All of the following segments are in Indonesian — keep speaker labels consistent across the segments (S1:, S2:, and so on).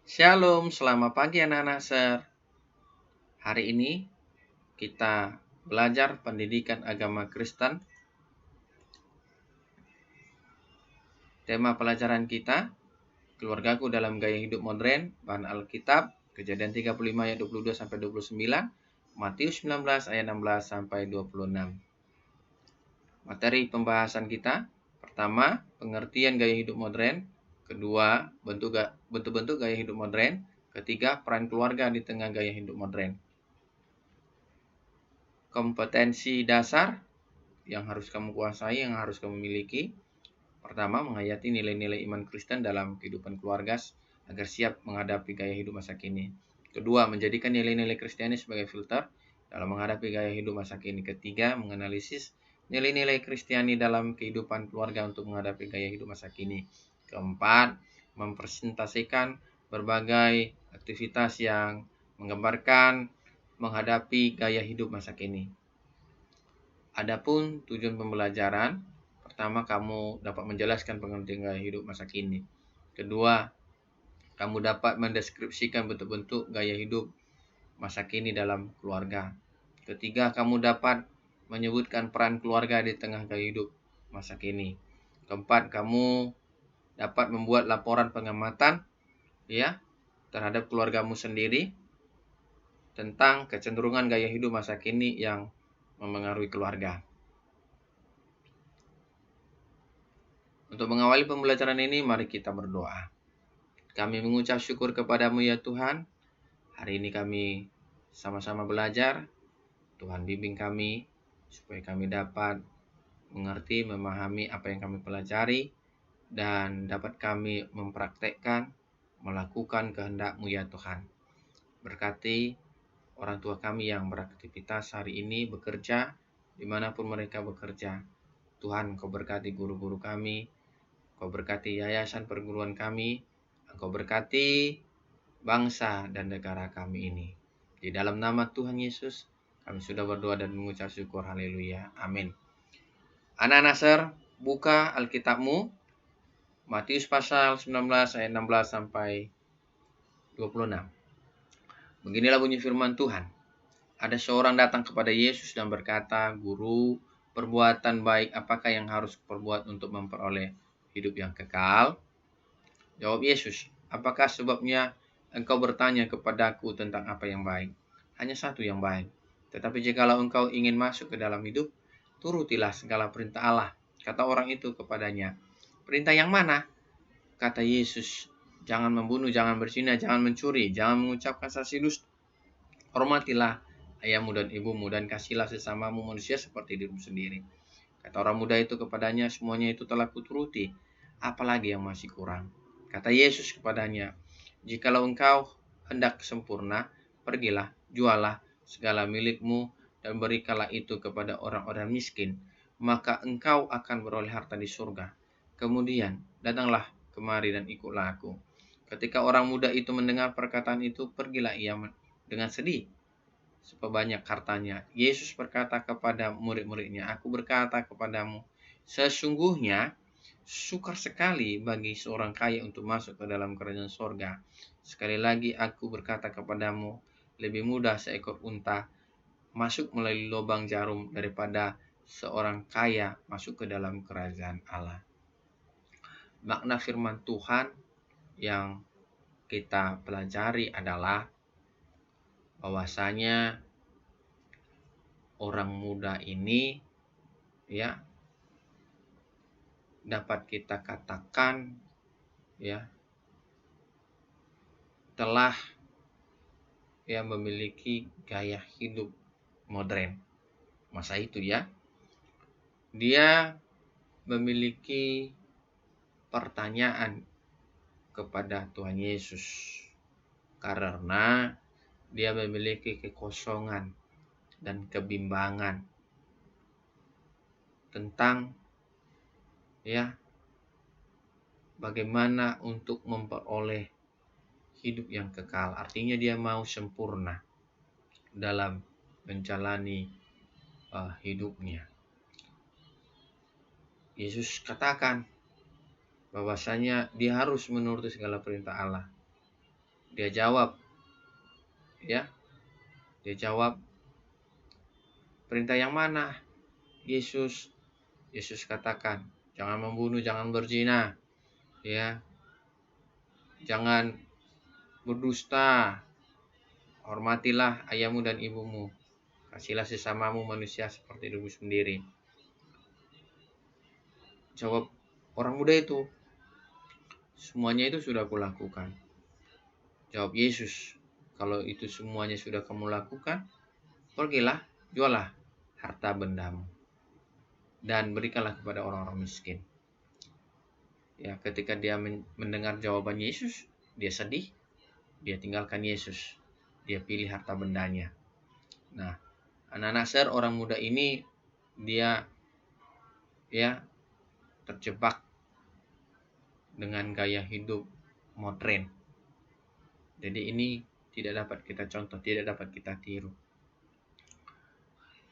S1: Shalom, selamat pagi anak-anak ser. Hari ini kita belajar pendidikan agama Kristen. Tema pelajaran kita, keluargaku dalam gaya hidup modern, bahan Alkitab, Kejadian 35 ayat 22 sampai 29, Matius 19 ayat 16 sampai 26. Materi pembahasan kita, pertama, pengertian gaya hidup modern, kedua, bentuk-bentuk gaya hidup modern, ketiga, peran keluarga di tengah gaya hidup modern. Kompetensi dasar yang harus kamu kuasai, yang harus kamu miliki. Pertama, menghayati nilai-nilai iman Kristen dalam kehidupan keluarga agar siap menghadapi gaya hidup masa kini. Kedua, menjadikan nilai-nilai Kristiani sebagai filter dalam menghadapi gaya hidup masa kini. Ketiga, menganalisis nilai-nilai Kristiani dalam kehidupan keluarga untuk menghadapi gaya hidup masa kini. Keempat, mempresentasikan berbagai aktivitas yang menggambarkan menghadapi gaya hidup masa kini. Adapun tujuan pembelajaran, pertama, kamu dapat menjelaskan pengertian gaya hidup masa kini. Kedua, kamu dapat mendeskripsikan bentuk-bentuk gaya hidup masa kini dalam keluarga. Ketiga, kamu dapat menyebutkan peran keluarga di tengah gaya hidup masa kini. Keempat, kamu dapat membuat laporan pengamatan terhadap keluargamu sendiri tentang kecenderungan gaya hidup masa kini yang memengaruhi keluarga. Untuk mengawali pembelajaran ini, mari kita berdoa. Kami mengucap syukur kepadamu ya Tuhan. Hari ini kami sama-sama belajar. Tuhan bimbing kami supaya kami dapat mengerti, memahami apa yang kami pelajari, dan dapat kami mempraktekkan, melakukan kehendak-Mu ya Tuhan. Berkati orang tua kami yang beraktivitas hari ini, bekerja, dimanapun mereka bekerja. Tuhan, Kau berkati guru-guru kami, Kau berkati yayasan perguruan kami, Kau berkati bangsa dan negara kami ini. Di dalam nama Tuhan Yesus, kami sudah berdoa dan mengucap syukur. Haleluya. Amin. Anak-anak ser, buka Alkitabmu, Matius pasal 19 ayat 16 sampai 26. Beginilah bunyi firman Tuhan. Ada seorang datang kepada Yesus dan berkata, "Guru, perbuatan baik apakah yang harus kuperbuat untuk memperoleh hidup yang kekal?" Jawab Yesus, "Apakah sebabnya engkau bertanya kepadaku tentang apa yang baik? Hanya satu yang baik. Tetapi jikalau engkau ingin masuk ke dalam hidup, turutilah segala perintah Allah." Kata orang itu kepadanya, "Perintah yang mana?" Kata Yesus, "Jangan membunuh, jangan berzina, jangan mencuri, jangan mengucapkan saksi dusta. Hormatilah ayahmu dan ibumu, dan kasihlah sesamamu manusia seperti dirimu sendiri." Kata orang muda itu kepadanya, "Semuanya itu telah kuturuti. Apalagi yang masih kurang?" Kata Yesus kepadanya, "Jikalau engkau hendak sempurna, pergilah, jualah segala milikmu, dan berikanlah itu kepada orang-orang miskin, maka engkau akan beroleh harta di surga. Kemudian datanglah kemari dan ikutlah aku." Ketika orang muda itu mendengar perkataan itu, pergilah ia dengan sedih, sebab banyak hartanya. Yesus berkata kepada murid-muridnya, "Aku berkata kepadamu, sesungguhnya sukar sekali bagi seorang kaya untuk masuk ke dalam kerajaan sorga. Sekali lagi aku berkata kepadamu, lebih mudah seekor unta masuk melalui lubang jarum daripada seorang kaya masuk ke dalam kerajaan Allah." Makna firman Tuhan yang kita pelajari adalah bahwasanya orang muda ini dapat kita katakan telah memiliki gaya hidup modern masa itu ya. Dia memiliki pertanyaan kepada Tuhan Yesus karena dia memiliki kekosongan dan kebimbangan tentang bagaimana untuk memperoleh hidup yang kekal. Artinya dia mau sempurna dalam menjalani hidupnya. Yesus katakan bahwasanya dia harus menuruti segala perintah Allah. Dia jawab, ya. Dia jawab, perintah yang mana? Yesus. Yesus katakan, jangan membunuh, jangan berzina, ya. Jangan berdusta. Hormatilah ayahmu dan ibumu. Kasihlah sesamamu manusia seperti dirimu sendiri. Jawab orang muda itu, semuanya itu sudah kulakukan. Jawab Yesus, kalau itu semuanya sudah kamu lakukan, pergilah, jualah harta bendamu dan berikanlah kepada orang-orang miskin. Ya, ketika dia mendengar jawaban Yesus, dia sedih, dia tinggalkan Yesus, dia pilih harta bendanya. Nah, anak-anak share, orang muda ini dia ya terjebak dengan gaya hidup modern. Jadi ini tidak dapat kita contoh, tidak dapat kita tiru.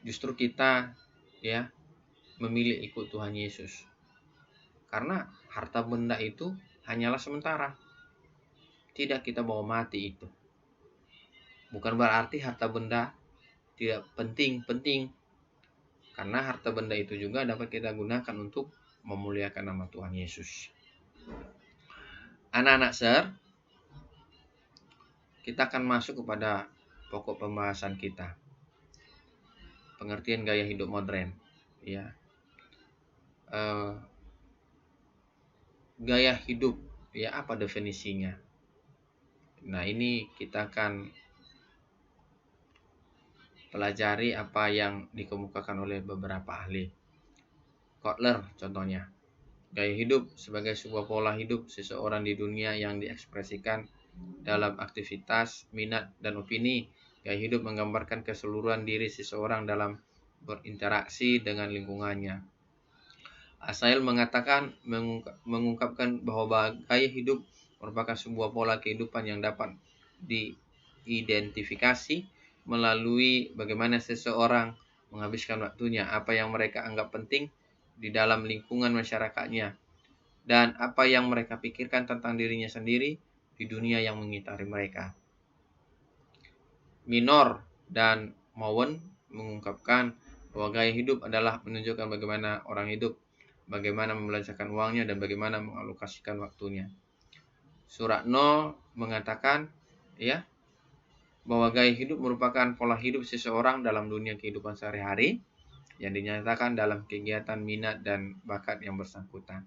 S1: Justru kita ya memilih ikut Tuhan Yesus. Karena harta benda itu hanyalah sementara. Tidak kita bawa mati itu. Bukan berarti harta benda tidak penting. Karena harta benda itu juga dapat kita gunakan untuk memuliakan nama Tuhan Yesus. Anak-anak share, kita akan masuk kepada pokok pembahasan kita. Pengertian gaya hidup modern. Ya. Gaya hidup, ya, apa definisinya? Nah, ini kita akan pelajari apa yang dikemukakan oleh beberapa ahli. Kotler contohnya. Gaya hidup sebagai sebuah pola hidup seseorang di dunia yang diekspresikan dalam aktivitas, minat, dan opini. Gaya hidup menggambarkan keseluruhan diri seseorang dalam berinteraksi dengan lingkungannya. Asail mengatakan, mengungkapkan bahwa gaya hidup merupakan sebuah pola kehidupan yang dapat diidentifikasi melalui bagaimana seseorang menghabiskan waktunya, apa yang mereka anggap penting di dalam lingkungan masyarakatnya, dan apa yang mereka pikirkan tentang dirinya sendiri di dunia yang mengitari mereka. Minor dan Mowen mengungkapkan bahwa gaya hidup adalah menunjukkan bagaimana orang hidup, bagaimana membelanjakan uangnya, dan bagaimana mengalokasikan waktunya. Suratno mengatakan ya bahwa gaya hidup merupakan pola hidup seseorang dalam dunia kehidupan sehari-hari yang dinyatakan dalam kegiatan, minat, dan bakat yang bersangkutan.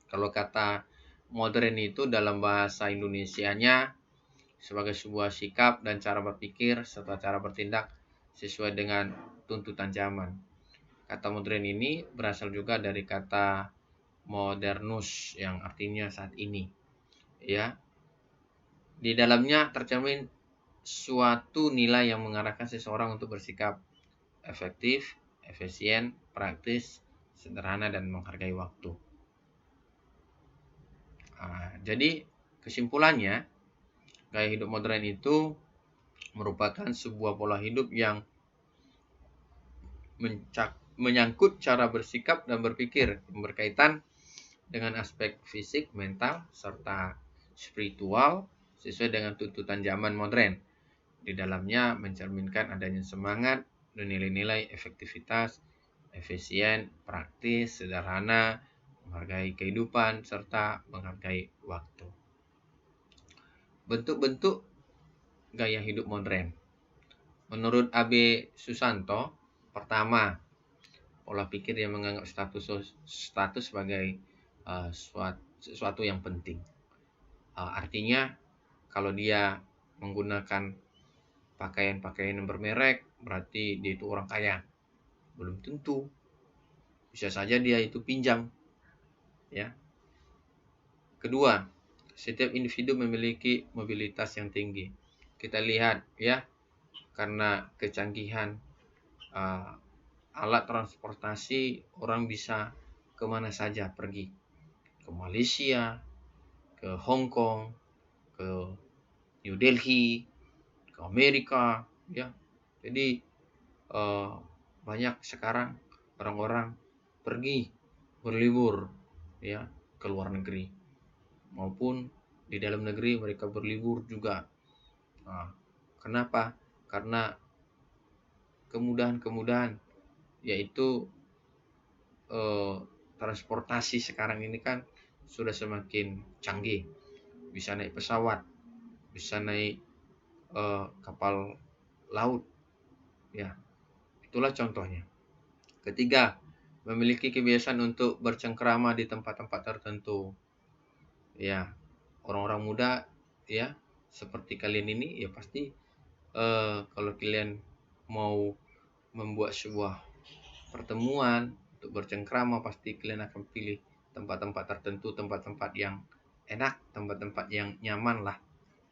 S1: Kalau kata modern itu dalam bahasa Indonesianya sebagai sebuah sikap dan cara berpikir serta cara bertindak sesuai dengan tuntutan zaman. Kata modern ini berasal juga dari kata modernus yang artinya saat ini. Ya. Di dalamnya tercermin suatu nilai yang mengarahkan seseorang untuk bersikap efektif, efisien, praktis, sederhana, dan menghargai waktu. Jadi kesimpulannya, gaya hidup modern itu merupakan sebuah pola hidup yang menyangkut cara bersikap dan berpikir yang berkaitan dengan aspek fisik, mental, serta spiritual sesuai dengan tuntutan zaman modern. Di dalamnya mencerminkan adanya semangat dan nilai-nilai efektivitas, efisien, praktis, sederhana, menghargai kehidupan, serta menghargai waktu. Bentuk-bentuk gaya hidup modern. Menurut A.B. Susanto, pertama, pola pikir yang menganggap status sebagai sesuatu yang penting. Artinya, kalau dia menggunakan pakaian-pakaian yang bermerek, berarti dia itu orang kaya. Belum tentu. Bisa saja dia itu pinjam. Ya. Kedua, setiap individu memiliki mobilitas yang tinggi. Kita lihat ya, karena kecanggihan alat transportasi, orang bisa kemana saja pergi. Ke Malaysia, ke Hong Kong, ke New Delhi, ke Amerika, ya. Jadi banyak sekarang orang-orang pergi berlibur ya ke luar negeri maupun Di dalam negeri mereka berlibur juga. Nah, kenapa? Karena kemudahan-kemudahan, yaitu eh, transportasi sekarang ini kan sudah semakin canggih. Bisa naik pesawat, bisa naik kapal laut, ya. Itulah contohnya. Ketiga, memiliki kebiasaan untuk bercengkrama di tempat-tempat tertentu. Ya, orang-orang muda ya seperti kalian ini ya pasti kalau kalian mau membuat sebuah pertemuan untuk bercengkrama, pasti kalian akan pilih tempat-tempat tertentu, tempat-tempat yang enak, tempat-tempat yang nyaman lah,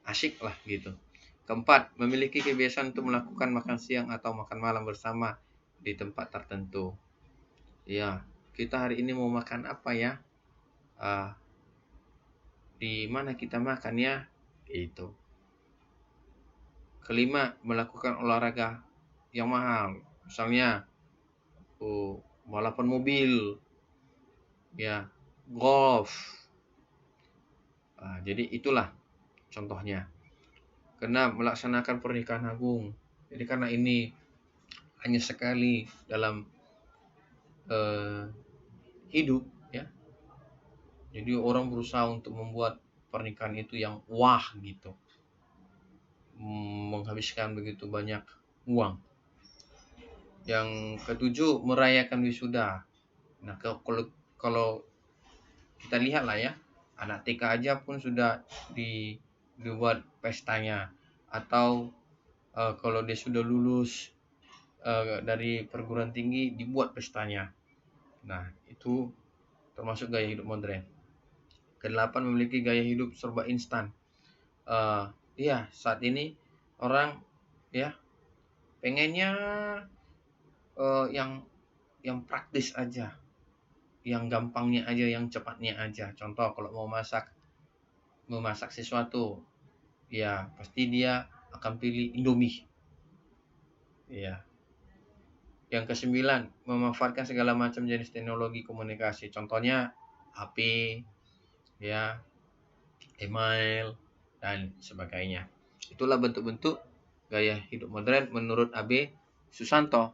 S1: asik lah gitu. Keempat, memiliki kebiasaan untuk melakukan makan siang atau makan malam bersama di tempat tertentu. Ya, kita hari ini mau makan apa ya? Uh, di mana kita makan ya? Itu. Kelima, melakukan olahraga yang mahal. Misalnya, balapan mobil, ya, golf. Jadi itulah contohnya. Karena melaksanakan pernikahan agung. Jadi karena ini hanya sekali dalam hidup, ya. Jadi orang berusaha untuk membuat pernikahan itu yang wah gitu, menghabiskan begitu banyak uang. Yang ketujuh, merayakan wisuda. Nah, kalau kita lihat lah ya, anak TK aja pun sudah dibuat pestanya. Atau kalau dia sudah lulus dari perguruan tinggi, dibuat pestanya. Nah, itu termasuk gaya hidup modern. Kedelapan, memiliki gaya hidup serba instan. Iya, saat ini orang ya pengennya yang praktis aja, yang gampangnya aja, yang cepatnya aja. Contoh kalau mau memasak sesuatu, ya pasti dia akan pilih Indomie. Ya. Yang kesembilan, memanfaatkan segala macam jenis teknologi komunikasi. Contohnya HP, ya, email dan sebagainya. Itulah bentuk-bentuk gaya hidup modern menurut AB Susanto.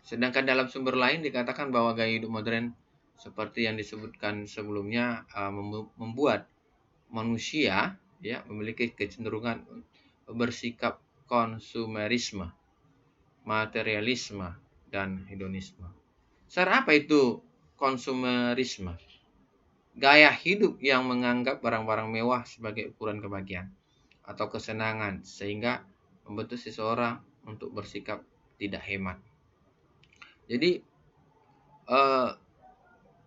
S1: Sedangkan dalam sumber lain dikatakan bahwa gaya hidup modern seperti yang disebutkan sebelumnya membuat manusia ya memiliki kecenderungan bersikap konsumerisme, materialisme, dan hedonisme. Apa itu konsumerisme? Gaya hidup yang menganggap barang-barang mewah sebagai ukuran kebahagiaan atau kesenangan sehingga membentuk seseorang untuk bersikap tidak hemat. Jadi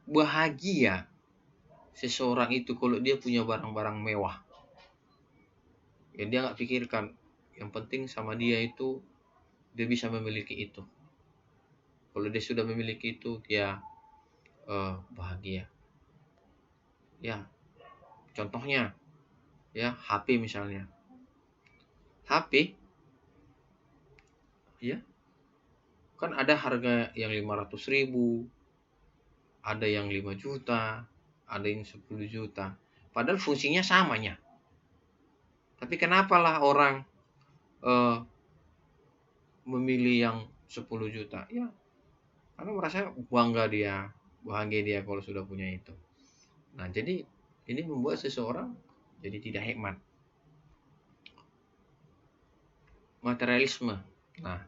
S1: bahagia seseorang itu kalau dia punya barang-barang mewah. Ya dia nggak pikirkan, yang penting sama dia itu dia bisa memiliki itu. Kalau dia sudah memiliki itu, dia bahagia. Ya, contohnya, ya HP misalnya. HP, ya, kan ada harga yang 500.000, ada yang 5 juta, ada yang 10 juta. Padahal fungsinya samanya. Tapi kenapalah orang memilih yang 10 juta? Ya, karena merasa bangga dia, bahagia dia kalau sudah punya itu. Nah, jadi ini membuat seseorang jadi tidak hemat. Materialisme. Nah,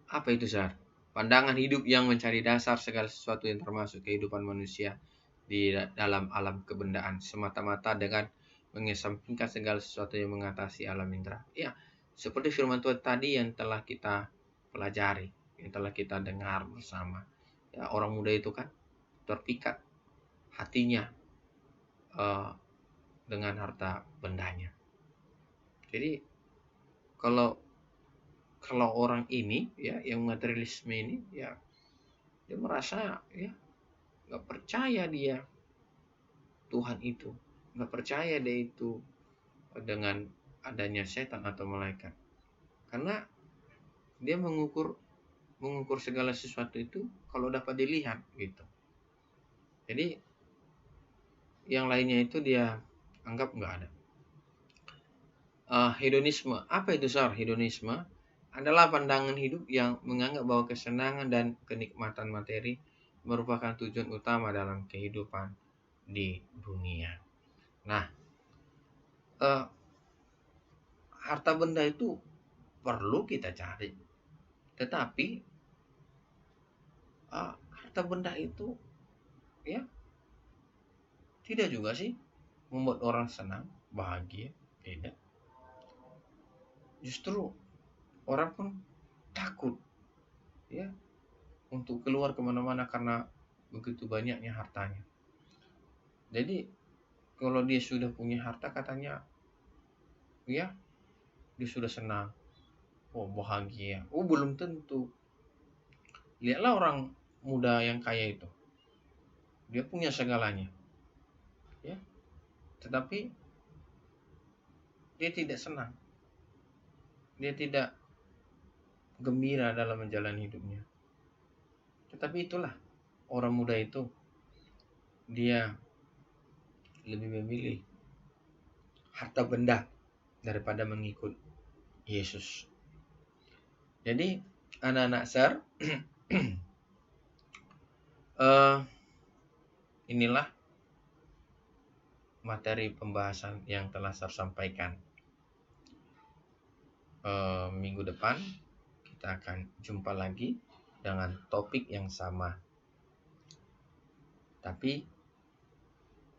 S1: apa itu, Zar? Pandangan hidup yang mencari dasar segala sesuatu yang termasuk kehidupan manusia di dalam alam kebendaan semata-mata dengan mengesampingkan segala sesuatu yang mengatasi alam indera. Ya, seperti firman Tuhan tadi yang telah kita pelajari, yang telah kita dengar bersama. Ya, orang muda itu kan terpikat hatinya dengan harta bendanya. Jadi kalau orang ini ya yang materialisme ini ya dia merasa ya nggak percaya dia Tuhan itu, nggak percaya dia itu dengan adanya setan atau malaikat, karena dia mengukur segala sesuatu itu kalau dapat dilihat gitu. Jadi yang lainnya itu dia anggap nggak ada. Hedonisme. Apa itu hedonisme? Adalah pandangan hidup yang menganggap bahwa kesenangan dan kenikmatan materi merupakan tujuan utama dalam kehidupan di dunia. Nah, uh, harta benda itu perlu kita cari, tetapi harta benda itu ya tidak juga sih membuat orang senang, bahagia, tidak. Justru orang pun takut ya untuk keluar kemana-mana karena begitu banyaknya hartanya. Jadi kalau dia sudah punya harta katanya ya dia sudah senang, oh bahagia. Oh belum tentu. Lihatlah orang muda yang kaya itu, dia punya segalanya, ya, tetapi dia tidak senang, dia tidak gembira dalam menjalani hidupnya. Tetapi itulah orang muda itu, dia lebih memilih harta benda daripada mengikut Yesus. Jadi anak-anak share, inilah materi pembahasan yang telah saya sampaikan. Minggu depan kita akan jumpa lagi dengan topik yang sama. Tapi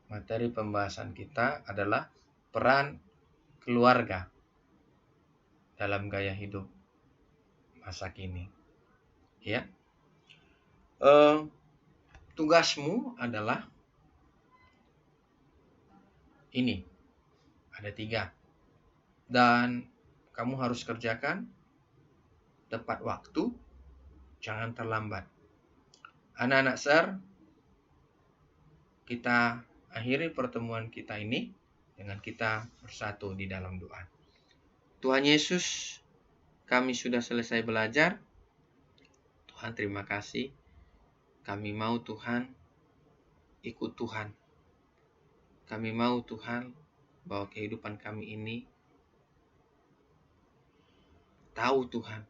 S1: materi pembahasan kita adalah peran keluarga dalam gaya hidup masa kini. Ya, tugasmu adalah ini, ada 3, dan kamu harus kerjakan tepat waktu, jangan terlambat. Anak-anak share, kita akhiri pertemuan kita ini dengan kita bersatu di dalam doa. Tuhan Yesus, kami sudah selesai belajar. Tuhan, terima kasih. Kami mau Tuhan ikut Tuhan. Kami mau Tuhan bahwa kehidupan kami ini tahu Tuhan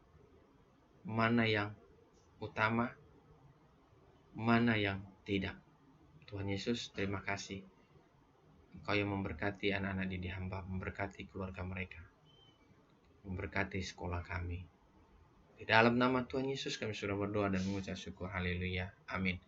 S1: mana yang utama, mana yang tidak. Tuhan Yesus, terima kasih. Engkau yang memberkati anak-anak didik hamba, memberkati keluarga mereka, memberkati sekolah kami. Di dalam nama Tuhan Yesus kami sudah berdoa dan mengucap syukur. Haleluya. Amin.